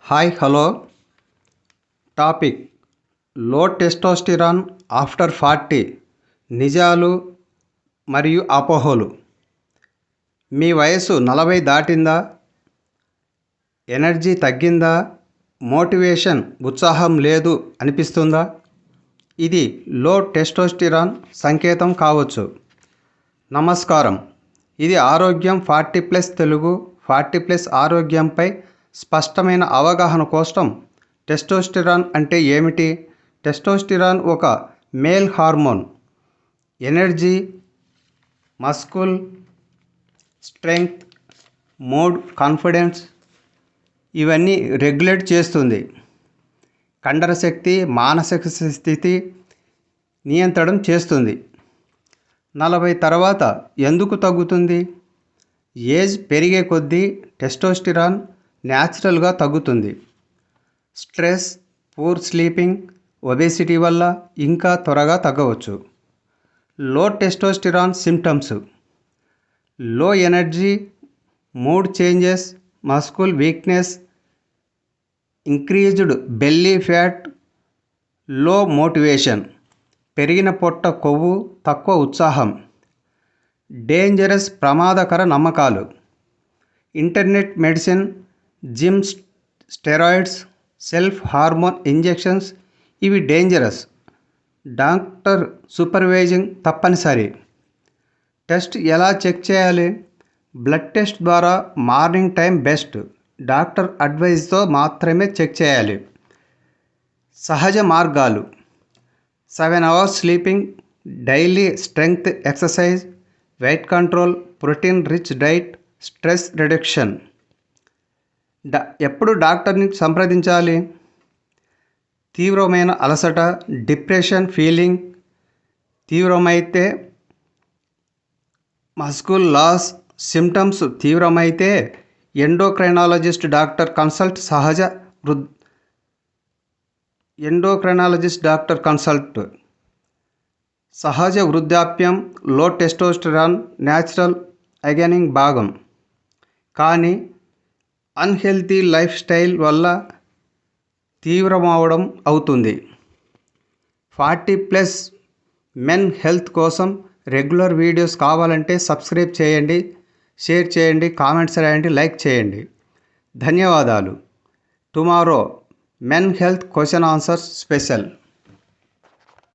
Hi hello topic లో testosterone after 40 నిజాలు మరియు అపోహలు. మీ వయసు 40 దాటిందా? ఎనర్జీ తగ్గిందా? మోటివేషన్ ఉత్సాహం లేదు అనిపిస్తుందా? ఇది లో టెస్టోస్టిరాన్ సంకేతం కావచ్చు. నమస్కారం, ఇది ఆరోగ్యం 40+ తెలుగు 40+ ఆరోగ్యంపై స్పష్టమైన అవగాహన కోసం. టెస్టోస్టిరాన్ అంటే ఏమిటి? టెస్టోస్టిరాన్ ఒక male hormone. Energy, muscle strength, mood, confidence ఇవన్నీ రెగ్యులేట్ చేస్తుంది. కండర శక్తి, మానసిక స్థితి నియంత్రణ చేస్తుంది. 40 తర్వాత ఎందుకు తగ్గుతుంది? ఏజ్ పెరిగే కొద్దీ టెస్టోస్టిరాన్ న్యాచురల్గా తగ్గుతుంది. స్ట్రెస్, పూర్ స్లీపింగ్, ఒబేసిటీ వల్ల ఇంకా త్వరగా తగ్గవచ్చు. Low testosterone symptoms: low energy, mood changes, muscle weakness, increased belly fat, low motivation, పెరిగిన పొట్ట, కొవ్వు, తక్కువ ఉత్సాహం. డేంజరస్ ప్రమాదకర నమ్మకాలు: internet medicine, gym, steroids, self hormone injections ఇవి డేంజరస్. డాక్టర్ సూపర్వైజింగ్ తప్పనిసరి. టెస్ట్ ఎలా చెక్ చేయాలి? బ్లడ్ టెస్ట్ ద్వారా మార్నింగ్ టైం బెస్ట్. డాక్టర్ అడ్వైజ్తో మాత్రమే చెక్ చేయాలి. సహజ మార్గాలు: 7 hours sleeping, daily strength exercise, weight control, protein rich diet, stress reduction. ఎప్పుడు డాక్టర్ని సంప్రదించాలి? తీవ్రమైన అలసట, డిప్రెషన్ ఫీలింగ్ తీవ్రమైతే, మస్కుల్ లాస్ సిమ్టమ్స్ తీవ్రమైతే ఎండోక్రైనాలజిస్ట్ డాక్టర్ కన్సల్ట్. సహజ వృద్ధాప్యం, లో టెస్టోస్టిరాన్ న్యాచురల్ అగైనింగ్ భాగం. కానీ అన్హెల్తీ లైఫ్ స్టైల్ వల్ల తీవ్రమవడం అవుతుంది. 40+ మెన్ హెల్త్ కోసం రెగ్యులర్ వీడియోస్ కావాలంటే సబ్స్క్రైబ్ చేయండి, షేర్ చేయండి, కామెంట్స్ రాయండి, లైక్ చేయండి. ధన్యవాదాలు. Tomorrow men health question answers special.